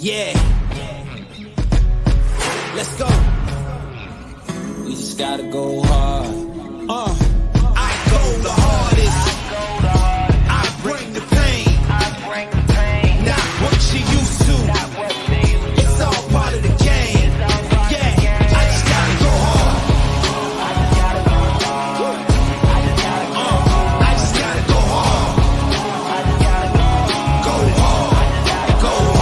Yeah. Let's go. We just gotta go hard. I go the hardest. I bring the pain. Not what you used to. It's all part of the game. Yeah. I just gotta go hard. I just gotta go hard. Go hard. Go hard.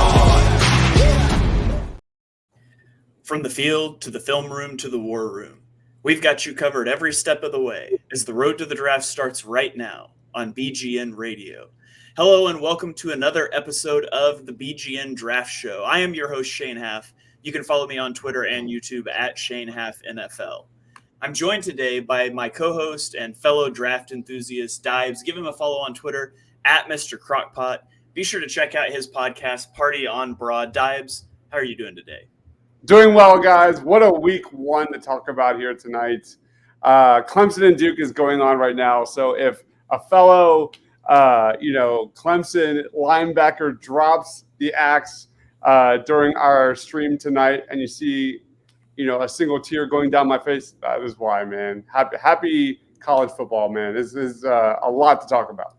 From the field to the film room to the war room, we've got you covered every step of the way as the road to the draft starts right now on BGN Radio. Hello and welcome to another episode of the BGN Draft Show. I am your host, Shane Haff. You can follow me on Twitter and YouTube at Shane Haff NFL. I'm joined today by my co-host and fellow draft enthusiast, Dives. Give him a follow on Twitter at Mr. Crockpot. Be sure to check out his podcast, Party on Broad. Dives, how are you doing today? Doing well, guys. What a week one to talk about here tonight. Clemson and Duke is going on right now. So if a fellow, Clemson linebacker drops the axe during our stream tonight and you see, a single tear going down my face, that is why, man. Happy college football, man. This is a lot to talk about.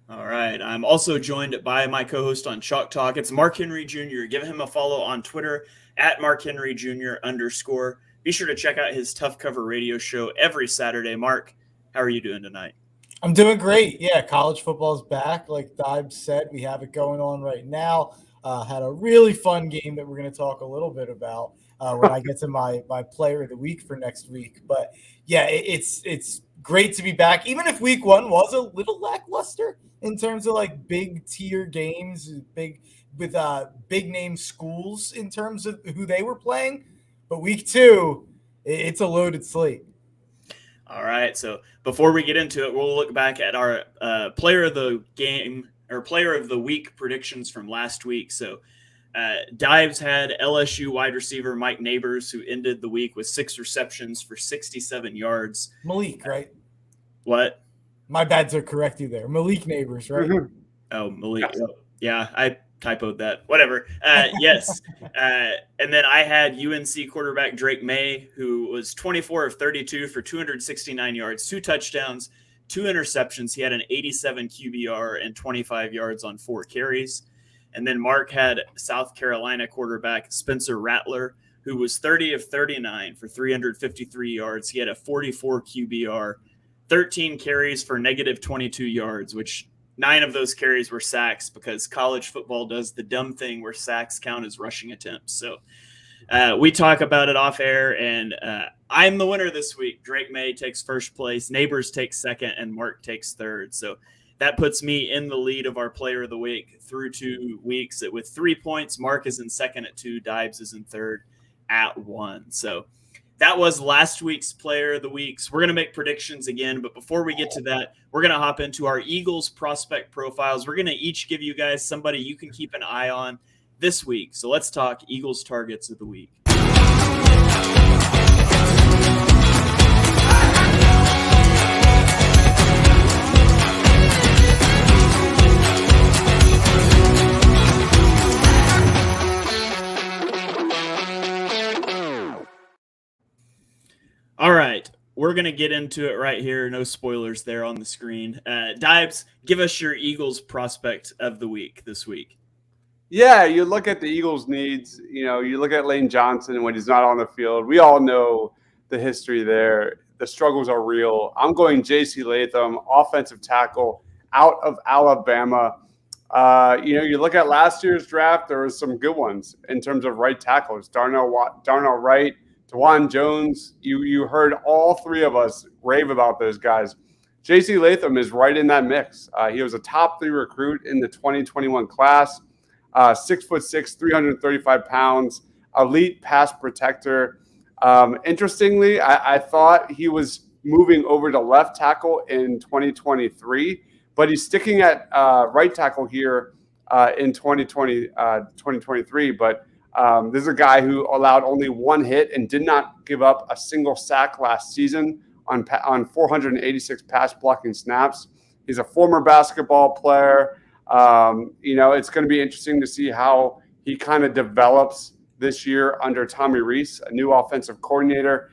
All right. I'm also joined by my co-host on Chalk Talk. It's Mark Henry Jr. Give him a follow on Twitter at Mark Henry Jr. _. Be sure to check out his Tough Cover radio show every Saturday. Mark, how are you doing tonight? I'm doing great. Yeah, college football's back. Like Dibe said, we have it going on right now. Had a really fun game that we're going to talk a little bit about when I get to my player of the week for next week. But yeah, it's great to be back. Even if week one was a little lackluster in terms of like big tier games, big name schools in terms of who they were playing. But week two, it's a loaded slate. All right. So before we get into it, we'll look back at our player of the game or player of the week predictions from last week. So Dives had LSU wide receiver Mike Neighbors, who ended the week with 6 receptions for 67 yards. Malik, right? What? My bad to correct you there. Malik Neighbors, right? Mm-hmm. Oh, Malik. Yeah, I typoed that. Whatever. Yes. And then I had UNC quarterback Drake May, who was 24 of 32 for 269 yards, 2 touchdowns, 2 interceptions. He had an 87 QBR and 25 yards on 4 carries. And then Mark had South Carolina quarterback Spencer Rattler, who was 30 of 39 for 353 yards. He had a 44 QBR, 13 carries for negative 22 yards, which 9 of those carries were sacks because college football does the dumb thing where sacks count as rushing attempts. So we talk about it off air, and I'm the winner this week. Drake May takes first place, Neighbors takes second, and Mark takes third. So that puts me in the lead of our player of the week through 2 weeks with 3 points. Mark is in second at 2. Dives is in third at 1. So that was last week's player of the weeks. We're going to make predictions again, but before we get to that, we're going to hop into our Eagles prospect profiles. We're going to each give you guys somebody you can keep an eye on this week. So let's talk Eagles targets of the week. All right, we're going to get into it right here. No spoilers there on the screen. Dives, give us your Eagles prospect of the week this week. Yeah, you look at the Eagles' needs. You look at Lane Johnson when he's not on the field. We all know the history there. The struggles are real. I'm going J.C. Latham, offensive tackle out of Alabama. You look at last year's draft, there was some good ones in terms of right tackles. Darnell Wright, DeJuan Jones, you heard all 3 of us rave about those guys. J.C. Latham is right in that mix. He was a top 3 recruit in the 2021 class, 6'6", 335 pounds, elite pass protector. Interestingly, I thought he was moving over to left tackle in 2023, but he's sticking at right tackle here in 2023. But this is a guy who allowed only 1 hit and did not give up a single sack last season on 486 pass blocking snaps. He's a former basketball player. It's going to be interesting to see how he kind of develops this year under Tommy Rees, a new offensive coordinator.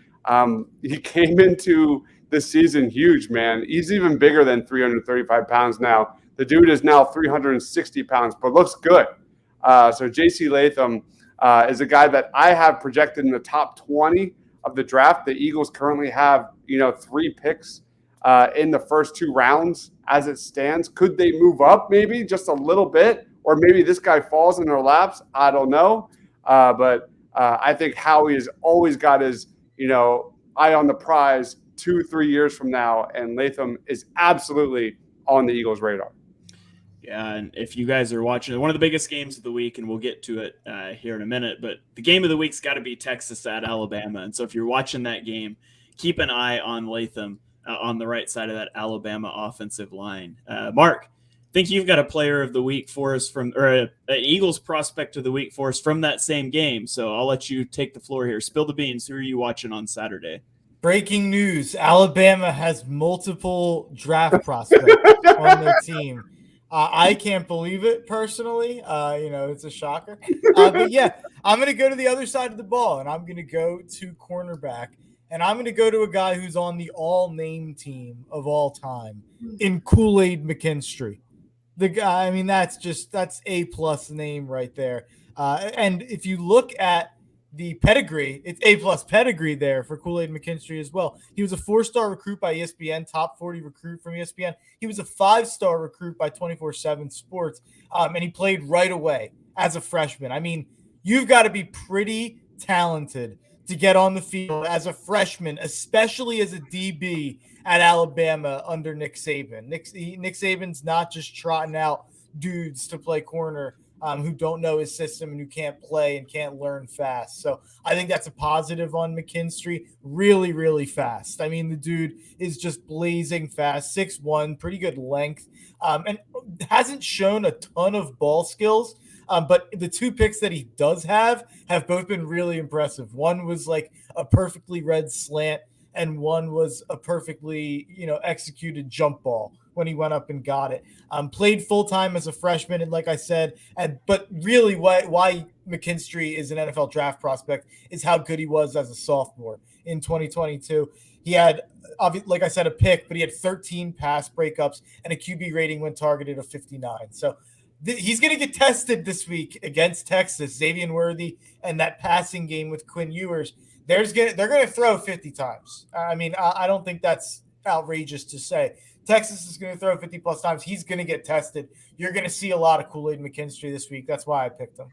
He came into this season huge, man. He's even bigger than 335 pounds now. The dude is now 360 pounds, but looks good. So J.C. Latham is a guy that I have projected in the top 20 of the draft. The Eagles currently have, 3 picks in the first 2 rounds as it stands. Could they move up maybe just a little bit? Or maybe this guy falls in their laps? I don't know. But I think Howie has always got his, eye on the prize 2-3 years from now. And Latham is absolutely on the Eagles' radar. Yeah, and if you guys are watching one of the biggest games of the week, and we'll get to it here in a minute, but the game of the week's got to be Texas at Alabama. And so if you're watching that game, keep an eye on Latham on the right side of that Alabama offensive line. Mark, I think you've got a player of the week for us or an Eagles prospect of the week for us from that same game. So I'll let you take the floor here. Spill the beans. Who are you watching on Saturday? Breaking news. Alabama has multiple draft prospects on their team. I can't believe it personally. It's a shocker. But yeah, I'm going to go to the other side of the ball, and I'm going to go to cornerback. And I'm going to go to a guy who's on the all-name team of all time in Kool-Aid McKinstry. The guy, that's A+ name right there. And if you look at the pedigree, it's A+ pedigree there for Kool-Aid McKinstry as well. He was a 4-star recruit by ESPN, top 40 recruit from ESPN. He was a 5-star recruit by 24/7 Sports, and he played right away as a freshman. You've got to be pretty talented to get on the field as a freshman, especially as a DB at Alabama under Nick Saban. Nick Saban's not just trotting out dudes to play corner who don't know his system and who can't play and can't learn fast. So I think that's a positive on McKinstry. Really, really fast. The dude is just blazing fast, 6'1", pretty good length, and hasn't shown a ton of ball skills. But the 2 picks that he does have both been really impressive. One was like a perfectly read slant, and one was a perfectly, executed jump ball when he went up and got it. Played full-time as a freshman, and like I said, but really why McKinstry is an NFL draft prospect is how good he was as a sophomore in 2022. He had, like I said, a pick, but he had 13 pass breakups and a QB rating when targeted of 59. So he's going to get tested this week against Texas, Xavier Worthy, and that passing game with Quinn Ewers. They're going to throw 50 times. I don't think that's outrageous to say. Texas is going to throw 50+ times. He's going to get tested. You're going to see a lot of Kool-Aid McKinstry this week. That's why I picked him.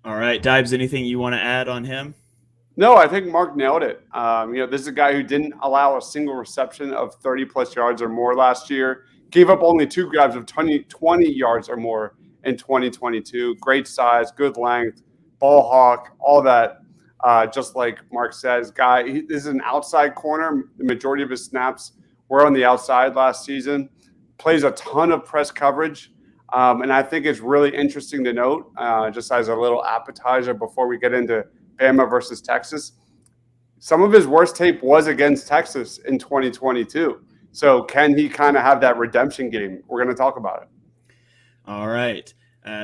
All right, Dibes, anything you want to add on him? No, I think Mark nailed it. This is a guy who didn't allow a single reception of 30+ yards or more last year. Gave up only 2 grabs of 20 yards or more in 2022. Great size, good length, ball hawk, all that. Just like Mark says, this is an outside corner. The majority of his snaps were on the outside last season. Plays a ton of press coverage. And I think it's really interesting to note, just as a little appetizer before we get into Bama versus Texas, some of his worst tape was against Texas in 2022. So can he kind of have that redemption game? We're going to talk about it. All right.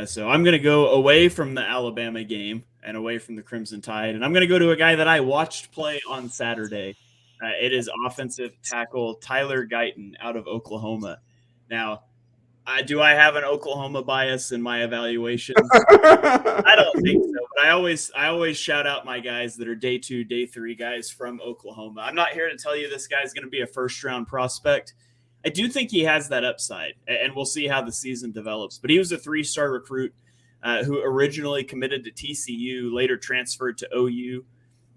So I'm going to go away from the Alabama game and away from the Crimson Tide, and I'm going to go to a guy that I watched play on Saturday. It is offensive tackle Tyler Guyton out of Oklahoma. Now, do I have an Oklahoma bias in my evaluation? I don't think so, but I always shout out my guys that are day 2, day 3 guys from Oklahoma. I'm not here to tell you this guy's going to be a first-round prospect. I do think he has that upside, and we'll see how the season develops. But he was a 3-star recruit who originally committed to TCU, later transferred to OU.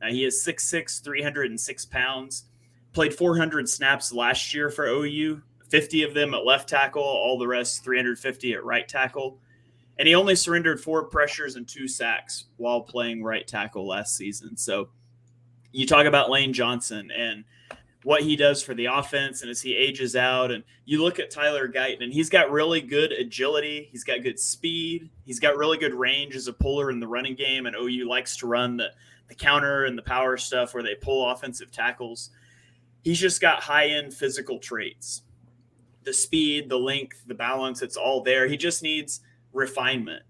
He is 6'6", 306 pounds, played 400 snaps last year for OU, 50 of them at left tackle, all the rest 350 at right tackle. And he only surrendered 4 pressures and 2 sacks while playing right tackle last season. So you talk about Lane Johnson and what he does for the offense and as he ages out. And you look at Tyler Guyton, and he's got really good agility. He's got good speed. He's got really good range as a puller in the running game. And OU likes to run the counter and the power stuff where they pull offensive tackles. He's just got high-end physical traits. The speed, the length, the balance, it's all there. He just needs refinement.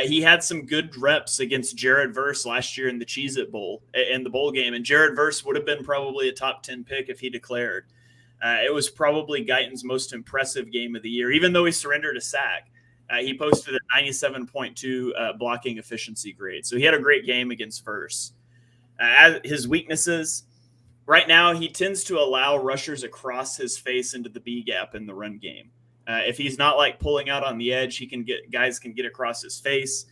He had some good reps against Jared Verse last year in the Cheez-It Bowl, in the bowl game, and Jared Verse would have been probably a top 10 pick if he declared. It was probably Guyton's most impressive game of the year, even though he surrendered a sack. He posted a 97.2 blocking efficiency grade. So he had a great game against Verse. His weaknesses, right now, he tends to allow rushers across his face into the B gap in the run game. If he's not like pulling out on the edge, guys can get across his face.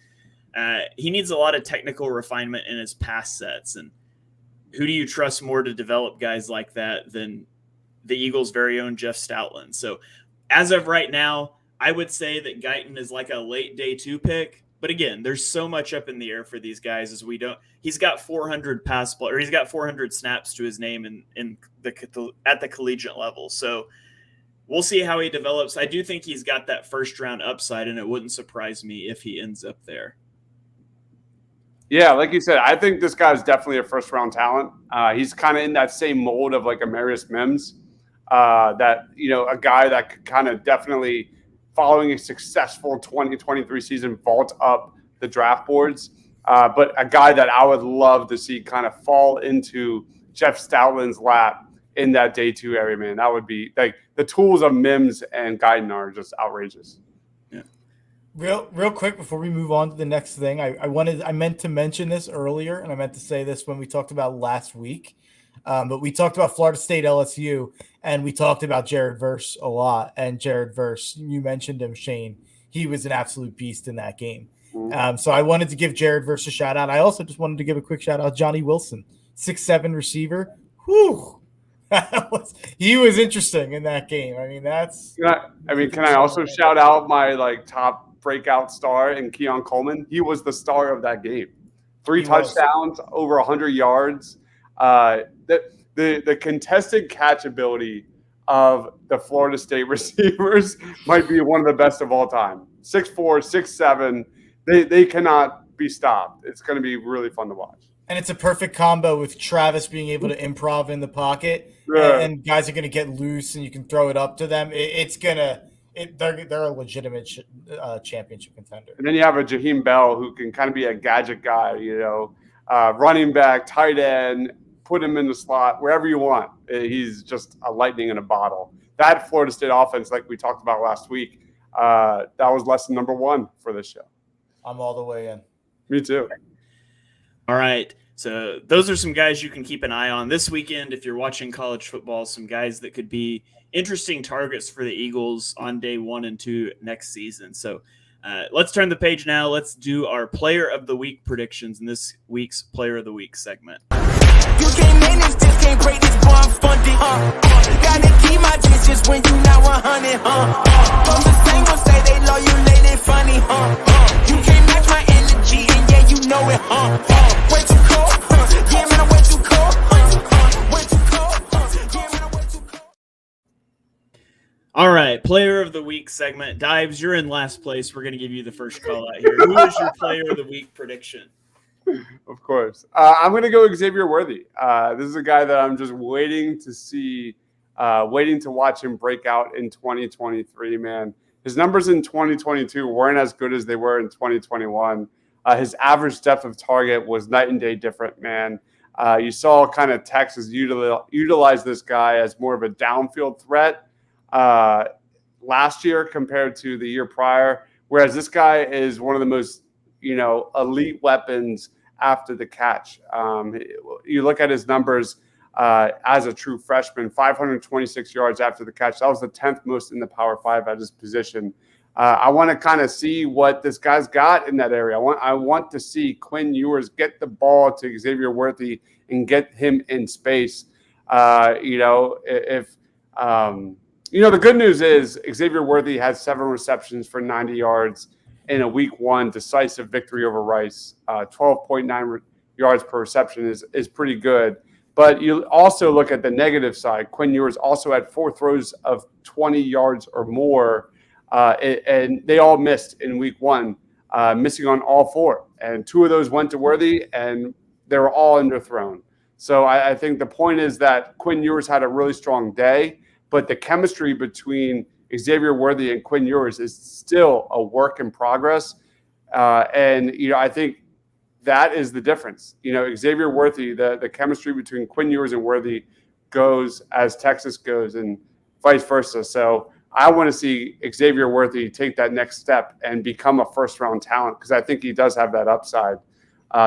He needs a lot of technical refinement in his pass sets. And who do you trust more to develop guys like that than the Eagles' very own Jeff Stoutland? So as of right now, I would say that Guyton is like a late day 2 pick. But again, there's so much up in the air for these guys as he's got 400 he's got 400 snaps to his name at the collegiate level. So we'll see how he develops. I do think he's got that first round upside, and it wouldn't surprise me if he ends up there. Yeah, like you said, I think this guy's definitely a first round talent. He's kind of in that same mold of like Amarius Mims, that, a guy that could kind of definitely, following a successful 2023 season, vault up the draft boards. But a guy that I would love to see kind of fall into Jeff Stoutland's lap in that day 2 area, man. That would be like the tools of Mims and Guyton are just outrageous. Yeah. Real quick before we move on to the next thing, I meant to mention this earlier, and I meant to say this when we talked about last week. But we talked about Florida State LSU, and we talked about Jared Verse a lot. And Jared Verse, you mentioned him, Shane. He was an absolute beast in that game. So I wanted to give Jared Verse a shout out. I also just wanted to give a quick shout out Johnny Wilson, 6'7" receiver. Whew. He was interesting in that game. I mean, can I also shout out my top breakout star in Keon Coleman? He was the star of that game. 3 touchdowns, over 100 yards. The contested catch ability of the Florida State receivers might be one of the best of all time. 6'4", 6'7". They cannot be stopped. It's going to be really fun to watch. And it's a perfect combo with Travis being able to improv in the pocket, and guys are going to get loose, and you can throw it up to them. They're a legitimate championship contender. And then you have a Jaheim Bell who can kind of be a gadget guy, running back, tight end, put him in the slot, wherever you want. He's just a lightning in a bottle. That Florida State offense, like we talked about last week, that was lesson number 1 for this show. I'm all the way in. Me too. All right. So those are some guys you can keep an eye on this weekend if you're watching college football, some guys that could be interesting targets for the Eagles on day 1 and 2 next season. So let's turn the page now. Let's do our Player of the Week predictions in this week's Player of the Week segment. You can't manage this, can't break this, boy, I'm funded, Gotta keep my distance when you not 100, From the same one say they love you, they funny, You can't match my energy, and yeah, you know it, Way too cold, yeah, man, I'm way too cold, Way too cold, yeah, man, I'm way too cold. All right, Player of the Week segment. Dives, you're in last place. We're going to give you the first call out here. Who is your Player of the Week prediction? Of course. I'm going to go Xavier Worthy. This is a guy that I'm just waiting to see, waiting to watch him break out in 2023, man. His numbers in 2022 weren't as good as they were in 2021. His average depth of target was night and day different, man. You saw kind of Texas utilize this guy as more of a downfield threat last year compared to the year prior, whereas this guy is one of the most, elite weapons after the catch. You look at his numbers as a true freshman, 526 yards after the catch. That was the 10th most in the Power 5 at his position. I want to kind of see what this guy's got in that area. I want to see Quinn Ewers get the ball to Xavier Worthy and get him in space. The good news is Xavier Worthy has 7 receptions for 90 yards in a week 1 decisive victory over Rice. 12.9 yards per reception is pretty good. But you also look at the negative side. Quinn Ewers also had 4 throws of 20 yards or more, and they all missed in week 1, missing on all 4. And 2 of those went to Worthy, and they were all underthrown. So I think the point is that Quinn Ewers had a really strong day, but the chemistry between Xavier Worthy and Quinn Ewers is still a work in progress. And, I think that is the difference. Xavier Worthy, the chemistry between Quinn Ewers and Worthy goes as Texas goes and vice versa. So I want to see Xavier Worthy take that next step and become a first-round talent because I think he does have that upside.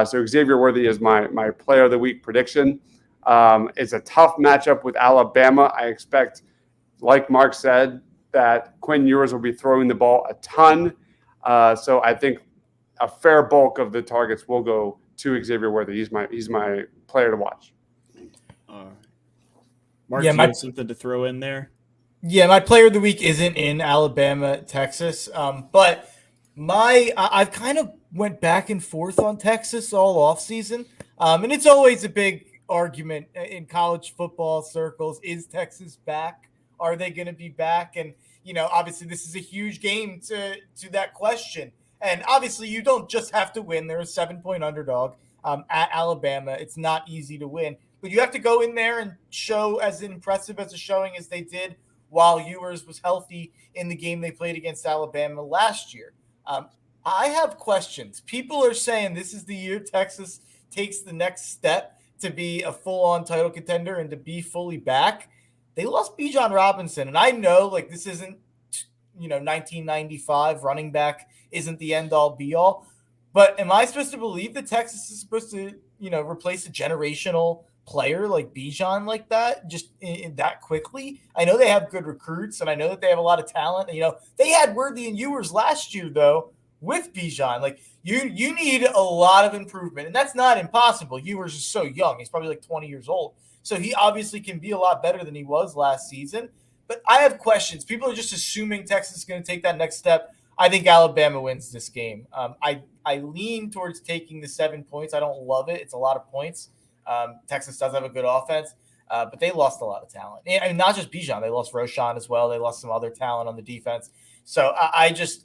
So Xavier Worthy is my player of the week prediction. It's a tough matchup with Alabama. I expect, like Mark said, that Quinn Ewers will be throwing the ball a ton. So I think a fair bulk of the targets will go to Xavier Worthy. He's my player to watch. All right. Mark, do you have something to throw in there? Yeah, my player of the week isn't in Alabama, Texas, but I've kind of went back and forth on Texas all offseason, and it's always a big argument in college football circles. Is Texas back? Are they going to be back? And, obviously this is a huge game to that question. And obviously you don't just have to win. They're a 7-point underdog at Alabama. It's not easy to win, but you have to go in there and show as impressive as a showing as they did while Ewers was healthy in the game they played against Alabama last year. I have questions. People are saying this is the year Texas takes the next step to be a full-on title contender and to be fully back. They lost Bijan Robinson, and I know this isn't 1995 running back isn't the end-all be-all, but am I supposed to believe that Texas is supposed to replace a generational player like Bijan like that just in that quickly? I know they have good recruits, and I know that they have a lot of talent. They had Worthy and Ewers last year though with Bijan. You need a lot of improvement, and that's not impossible. Ewers is so young; he's probably 20 years old, so he obviously can be a lot better than he was last season. But I have questions. People are just assuming Texas is going to take that next step. I think Alabama wins this game. I lean towards taking the 7 points. I don't love it; it's a lot of points. Texas does have a good offense, but they lost a lot of talent. And not just Bijan. They lost Roshan as well. They lost some other talent on the defense. So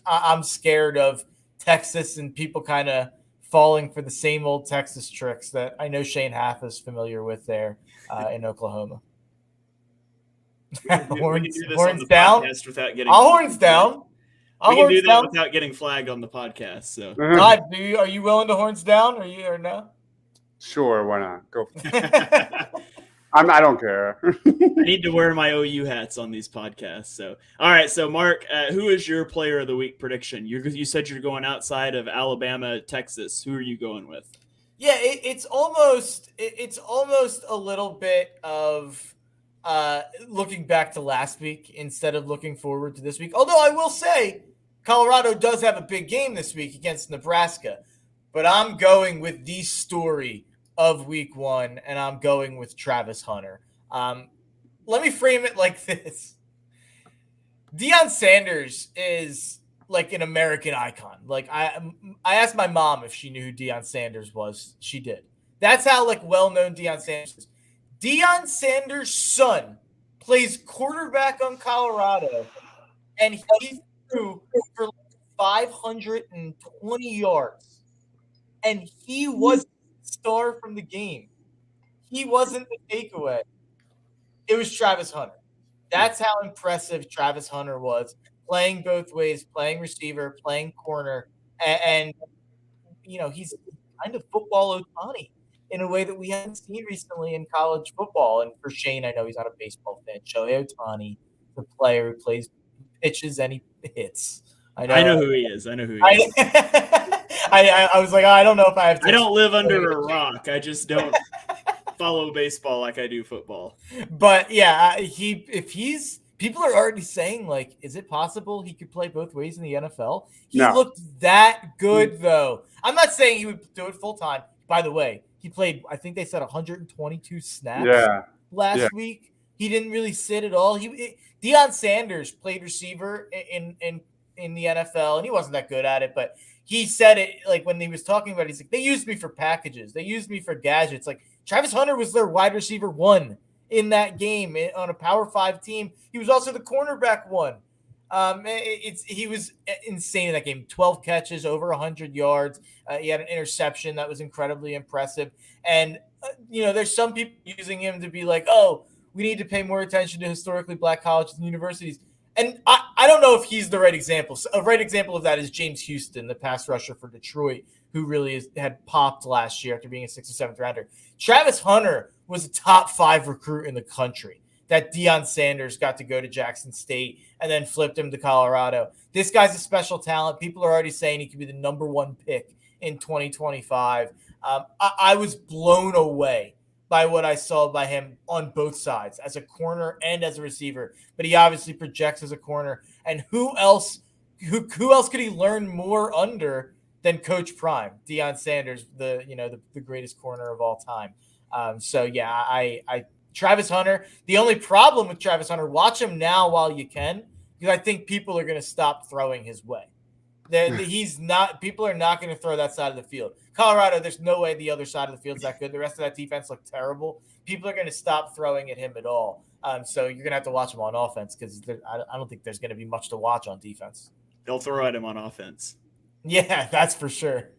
I'm scared of Texas and people kind of falling for the same old Texas tricks that I know Shane Half is familiar with there in Oklahoma. Horns down. Without getting I'll horns down. We can do that without getting flagged on the podcast. So, God, are you willing to horns down or no? Sure, why not? Go. I don't care. I need to wear my OU hats on these podcasts. So, all right. So, Mark, who is your player of the week prediction? You said you're going outside of Alabama, Texas. Who are you going with? Yeah, it's almost a little bit of looking back to last week instead of looking forward to this week. Although I will say, Colorado does have a big game this week against Nebraska, but I'm going with the story of week 1, and I'm going with Travis Hunter. Let me frame it like this. Deion Sanders is like an American icon. I asked my mom if she knew who Deion Sanders was. She did. That's how well-known Deion Sanders is. Deion Sanders' son plays quarterback on Colorado, and he threw for 520 yards. And he was the star from the game. He wasn't the takeaway. It was Travis Hunter. That's how impressive Travis Hunter was, playing both ways, playing receiver, playing corner. And he's kind of football Ohtani in a way that we haven't seen recently in college football. And for Shane, I know he's not a baseball fan. Shohei Ohtani, the player who pitches and he hits. I know who he is. I was like, I don't know if I have to. I don't live under a rock. I just don't follow baseball like I do football. But yeah, people are already saying, is it possible he could play both ways in the NFL? He looked that good, though. I'm not saying he would do it full time. By the way, he played, I think they said 122 snaps last week. He didn't really sit at all. Deion Sanders played receiver in the NFL, and he wasn't that good at it, but he said it when he was talking about it, he's like, they used me for packages. They used me for gadgets. Travis Hunter was their wide receiver 1 in that game on a Power 5 team. He was also the cornerback 1. He was insane in that game. 12 catches, over 100 yards. He had an interception that was incredibly impressive. And, there's some people using him to be like, oh, we need to pay more attention to historically black colleges and universities. And I I don't know if he's the right example. A right example of that is James Houston, the pass rusher for Detroit, who really had popped last year after being a 6th or 7th rounder. Travis Hunter was a top 5 recruit in the country. That Deion Sanders got to go to Jackson State and then flipped him to Colorado. This guy's a special talent. People are already saying he could be the number 1 pick in 2025. I was blown away by what I saw by him on both sides, as a corner and as a receiver. But he obviously projects as a corner. And who else could he learn more under than Coach Prime, Deion Sanders, the greatest corner of all time. Travis Hunter. The only problem with Travis Hunter, watch him now while you can, because I think people are going to stop throwing his way. People are not going to throw that side of the field. Colorado, there's no way the other side of the field's that good. The rest of that defense looked terrible. People are going to stop throwing at him at all. So you're going to have to watch him on offense, because I don't think there's going to be much to watch on defense. They'll throw at him on offense. Yeah, that's for sure.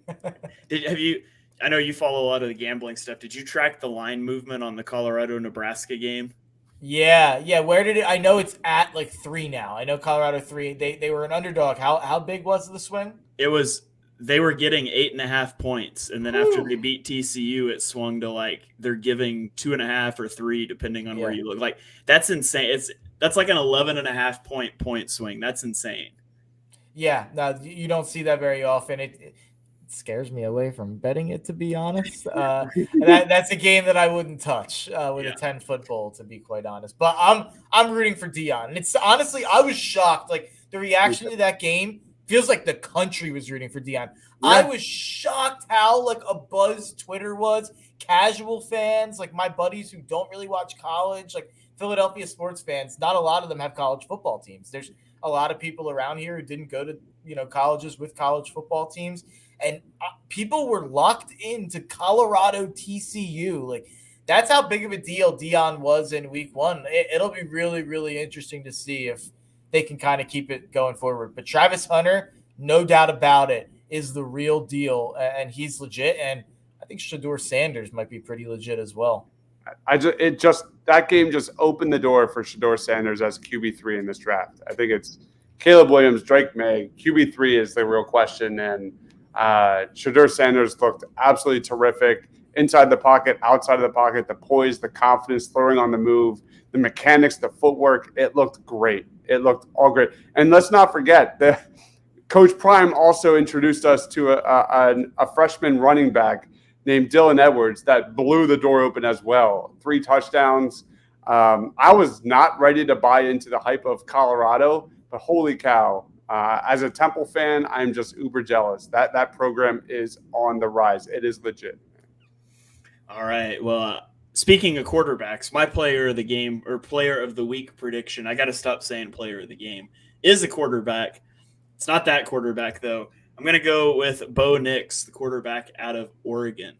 I know you follow a lot of the gambling stuff. Did you track the line movement on the Colorado-Nebraska game? Yeah. Where did I know it's at like 3 now. I know Colorado 3. They were an underdog. How big was the swing? They were getting 8.5 points, and then after they beat TCU, it swung to like they're giving 2.5 or 3, depending on where you look. Like, that's insane. That's like an 11.5 point swing. That's insane. Yeah, no, you don't see that very often. It scares me away from betting it, to be honest. That's a game that I wouldn't touch with a 10-foot bowl, to be quite honest. But I'm rooting for Deion. And it's honestly, I was shocked. Like, the reaction to that game feels like the country was rooting for Deion. Yeah. I was shocked how like a buzz Twitter was. Casual fans, like my buddies who don't really watch college, like Philadelphia sports fans, not a lot of them have college football teams. There's a lot of people around here who didn't go to colleges with college football teams. And people were locked into Colorado TCU. Like, that's how big of a deal Deion was in week 1. It'll be really, really interesting to see if they can kind of keep it going forward. But Travis Hunter, no doubt about it, is the real deal. And he's legit. And I think Shedeur Sanders might be pretty legit as well. That game just opened the door for Shedeur Sanders as QB3 in this draft. I think it's Caleb Williams, Drake May. QB3 is the real question. And Shedeur Sanders looked absolutely terrific inside the pocket, outside of the pocket, the poise, the confidence, throwing on the move, the mechanics, the footwork. It looked great. It looked all great. And let's not forget that Coach Prime also introduced us to a freshman running back named Dylan Edwards that blew the door open as well. 3 touchdowns. I was not ready to buy into the hype of Colorado, but holy cow. As a Temple fan, I'm just uber jealous. That program is on the rise. It is legit. All right. Well, speaking of quarterbacks, my player of the game or player of the week prediction, I got to stop saying player of the game, is a quarterback. It's not that quarterback, though. I'm going to go with Bo Nix, the quarterback out of Oregon.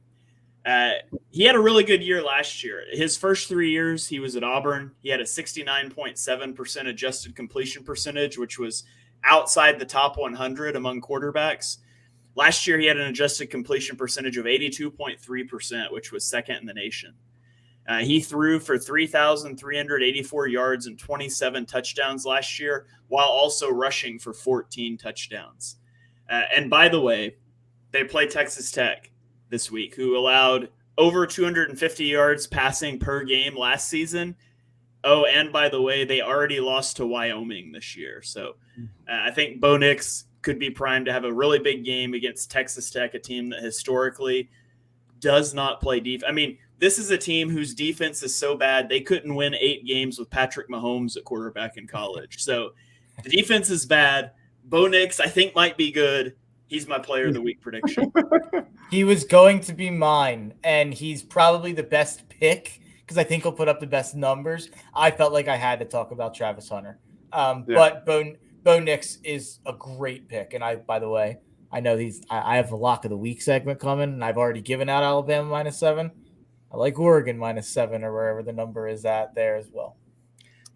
He had a really good year last year. His first 3 years, he was at Auburn. He had a 69.7% adjusted completion percentage, which was outside the top 100 among quarterbacks. Last year, he had an adjusted completion percentage of 82.3%, which was second in the nation. He threw for 3,384 yards and 27 touchdowns last year, while also rushing for 14 touchdowns. And by the way, they play Texas Tech this week, who allowed over 250 yards passing per game last season. Oh, and by the way, they already lost to Wyoming this year. So I think Bo Nix could be primed to have a really big game against Texas Tech, a team that historically does not play defense. I mean, this is a team whose defense is so bad they couldn't win 8 games with Patrick Mahomes at quarterback in college. So the defense is bad. Bo Nix, I think, might be good. He's my player of the week prediction. He was going to be mine, and he's probably the best pick because I think he'll put up the best numbers. I felt like I had to talk about Travis Hunter. But Bo Nix is a great pick. And by the way, I know I have a lock of the week segment coming, and I've already given out Alabama -7. I like Oregon -7 or wherever the number is at there as well.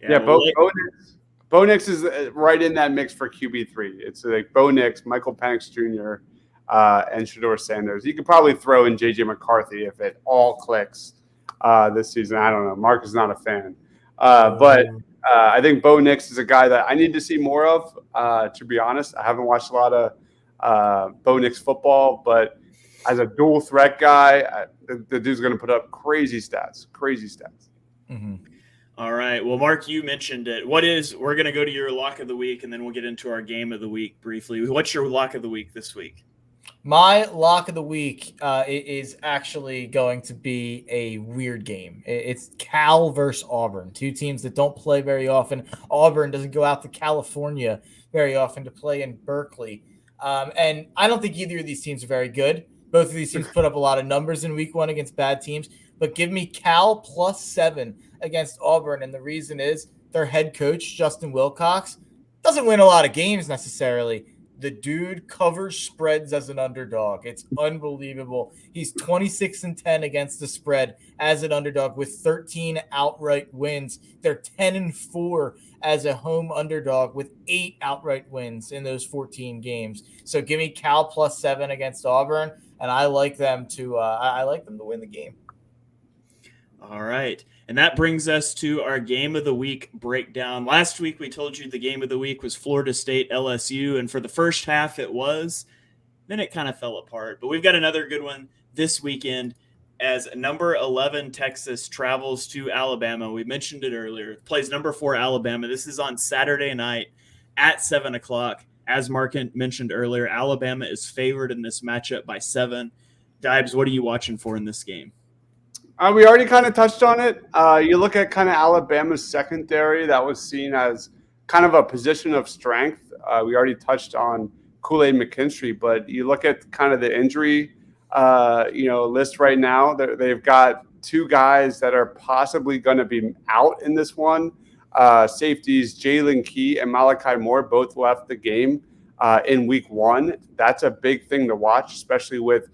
Yeah, Bo Nix is right in that mix for QB3. It's like Bo Nix, Michael Penix Jr., and Shedeur Sanders. You could probably throw in J.J. McCarthy if it all clicks this season. I don't know. Mark is not a fan. But I think Bo Nix is a guy that I need to see more of. To be honest, I haven't watched a lot of Bo Nix football, but as a dual threat guy, the dude's going to put up crazy stats. Mm-hmm. All right. Well, Mark, you mentioned it. We're going to go to your lock of the week, and then we'll get into our game of the week briefly. What's your lock of the week this week? My lock of the week is actually going to be a weird game. It's Cal versus Auburn, two teams that don't play very often. Auburn doesn't go out to California very often to play in Berkeley. And I don't think either of these teams are very good. Both of these teams put up a lot of numbers in week one against bad teams. But give me Cal +7 against Auburn. And the reason is their head coach, Justin Wilcox, doesn't win a lot of games necessarily. The dude covers spreads as an underdog. It's unbelievable. He's 26-10 against the spread as an underdog with 13 outright wins. They're 10-4 as a home underdog with 8 outright wins in those 14 games. So give me Cal +7 against Auburn, and I like them to win the game. All right. And that brings us to our game of the week breakdown. Last week, we told you the game of the week was Florida State LSU. And for the first half, it was. Then it kind of fell apart. But we've got another good one this weekend as number 11 Texas travels to Alabama. We mentioned it earlier. Plays number 4 Alabama. This is on Saturday night at 7 o'clock. As Mark mentioned earlier, Alabama is favored in this matchup by 7. Dibes, what are you watching for in this game? We already kind of touched on it. You look at kind of Alabama's secondary that was seen as kind of a position of strength. We already touched on Kool-Aid McKinstry, but you look at kind of the injury, list right now. They've got 2 guys that are possibly going to be out in this one. Safeties Jalen Key and Malachi Moore both left the game in week 1. That's a big thing to watch, especially with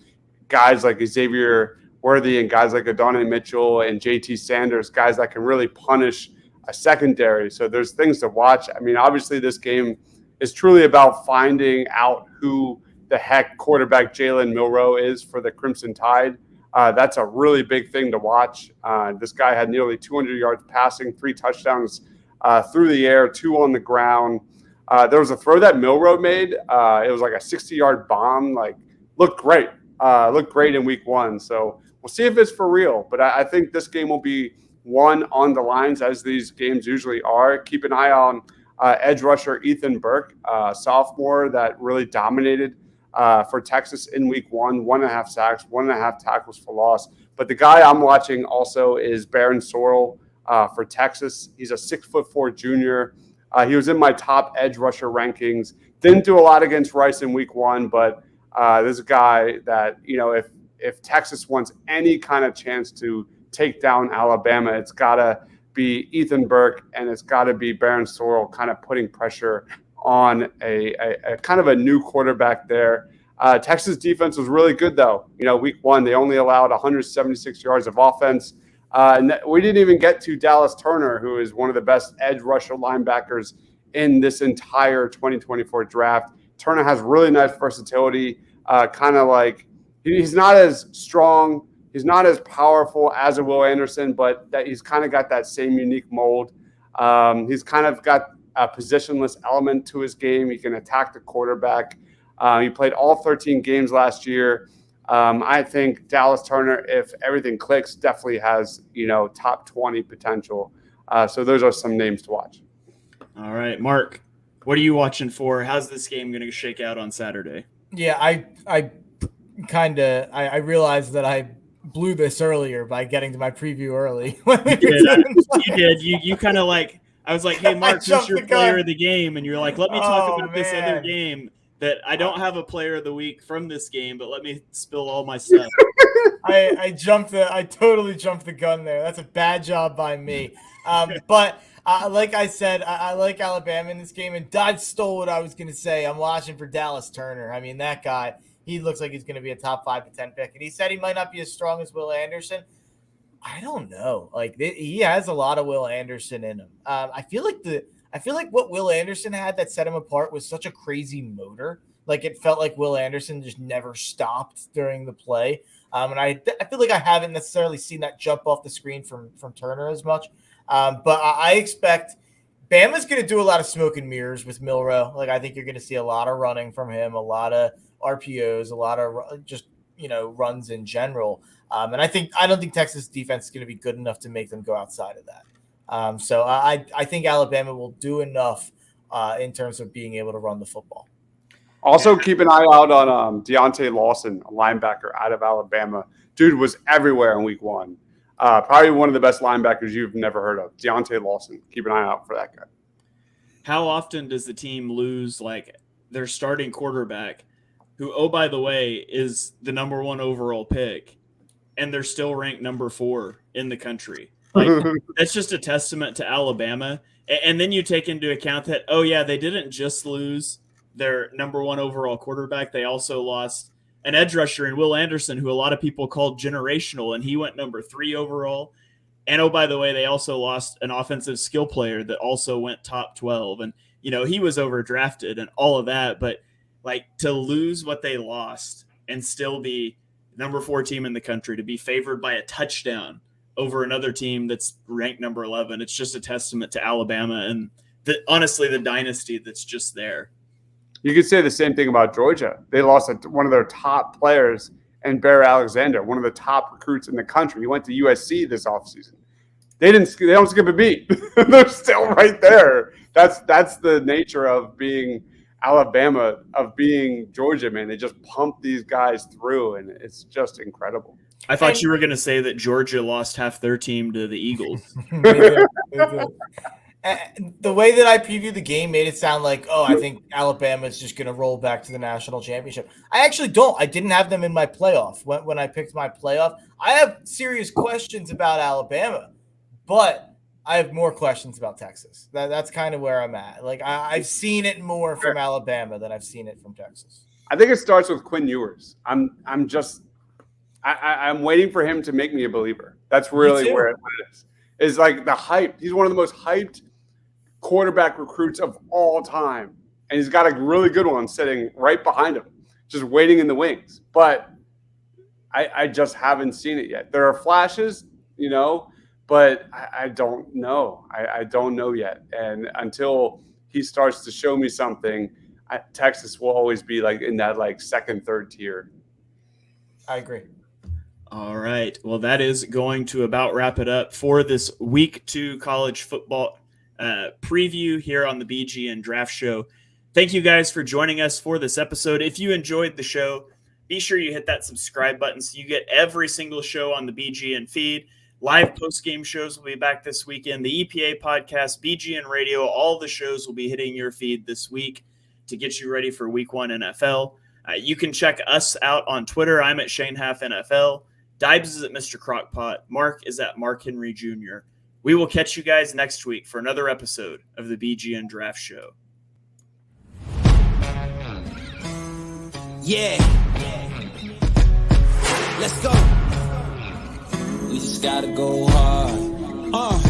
guys like Xavier Worthy and guys like Adonai Mitchell and JT Sanders, guys that can really punish a secondary. So there's things to watch. I mean, obviously this game is truly about finding out who the heck quarterback Jalen Milroe is for the Crimson Tide. That's a really big thing to watch. This guy had nearly 200 yards passing, 3 touchdowns through the air, 2 on the ground. There was a throw that Milroe made. It was like a 60-yard bomb. Looked great. Looked great in week 1. So we'll see if it's for real. But I think this game will be one on the lines, as these games usually are. Keep an eye on edge rusher Ethan Burke, sophomore that really dominated for Texas in week 1, 1.5 sacks, 1.5 tackles for loss. But the guy I'm watching also is Barron Sorrell for Texas. He's a 6'4" junior. He was in my top edge rusher rankings. Didn't do a lot against Rice in week 1, but this guy that, if Texas wants any kind of chance to take down Alabama, it's got to be Ethan Burke and it's got to be Barron Sorrell kind of putting pressure on a kind of a new quarterback there. Texas defense was really good, though. Week 1, they only allowed 176 yards of offense. And we didn't even get to Dallas Turner, who is one of the best edge rusher linebackers in this entire 2024 draft. Turner has really nice versatility, kind of like he's not as strong, he's not as powerful as a Will Anderson, but that he's kind of got that same unique mold. He's kind of got a positionless element to his game. He can attack the quarterback. He played all 13 games last year. I think Dallas Turner, if everything clicks, definitely has, top 20 potential. So those are some names to watch. All right, Mark, what are you watching for? How's this game going to shake out on Saturday? Yeah, I realized that I blew this earlier by getting to my preview early. You did. You kind of like, I was like, hey, Mark, who's your player of the game? And you're like, let me talk about this other game that I don't have a player of the week from this game, but let me spill all my stuff. I totally jumped the gun there. That's a bad job by me. But like I said, I like Alabama in this game, and Dodge stole what I was going to say. I'm watching for Dallas Turner. I mean, that guy, he looks like he's going to be a top 5 to 10 pick. And he said he might not be as strong as Will Anderson. I don't know. He has a lot of Will Anderson in him. I feel like what Will Anderson had that set him apart was such a crazy motor. It felt like Will Anderson just never stopped during the play. And I feel like I haven't necessarily seen that jump off the screen from Turner as much. But I expect Bama's going to do a lot of smoke and mirrors with Milroe. Like, I think you're going to see a lot of running from him, a lot of RPOs, a lot of just, runs in general. And I don't think Texas defense is going to be good enough to make them go outside of that. So I think Alabama will do enough in terms of being able to run the football. Also, keep an eye out on Deontay Lawson, a linebacker out of Alabama. Dude was everywhere in week 1. Probably one of the best linebackers you've never heard of. Deontay Lawson. Keep an eye out for that guy. How often does the team lose their starting quarterback, who, oh, by the way, is the number 1 overall pick, and they're still ranked number 4 in the country? That's just a testament to Alabama. And then you take into account that, oh, yeah, they didn't just lose their number 1 overall quarterback. They also lost an edge rusher in Will Anderson, who a lot of people called generational, and he went number 3 overall. And, oh, by the way, they also lost an offensive skill player that also went top 12. And, he was overdrafted and all of that. But, to lose what they lost and still be number 4 team in the country, to be favored by a touchdown over another team that's ranked number 11, it's just a testament to Alabama and, honestly, the dynasty that's just there. You could say the same thing about Georgia. They lost one of their top players, and Bear Alexander, one of the top recruits in the country. He went to USC this offseason. They don't skip a beat. They're still right there. That's the nature of being Alabama, of being Georgia, man. They just pump these guys through, and it's just incredible. I thought you were going to say that Georgia lost half their team to the Eagles. They did. The way that I previewed the game made it sound like, I think Alabama is just going to roll back to the national championship. I actually don't. I didn't have them in my playoff. When I picked my playoff, I have serious questions about Alabama, but I have more questions about Texas. That's kind of where I'm at. I've seen it more from Alabama than I've seen it from Texas. I think it starts with Quinn Ewers. I'm waiting for him to make me a believer. That's really where it is. Is the hype. He's one of the most hyped quarterback recruits of all time. And he's got a really good one sitting right behind him, just waiting in the wings. But I just haven't seen it yet. There are flashes, but I don't know. I don't know yet. And until he starts to show me something, Texas will always be in that second, third tier. I agree. All right. Well, that is going to about wrap it up for this week 2 college football preview here on the BGN Draft Show. Thank you guys for joining us for this episode. If you enjoyed the show, be sure you hit that subscribe button so you get every single show on the BGN feed. Live post-game shows will be back this weekend. The EPA podcast, BGN Radio, all the shows will be hitting your feed this week to get you ready for Week 1 NFL. You can check us out on Twitter. I'm at Shane Half NFL. Dibes is at Mr. Crockpot. Mark is at Mark Henry Jr. We will catch you guys next week for another episode of the BGN Draft Show. Yeah. Let's go. We just gotta go hard.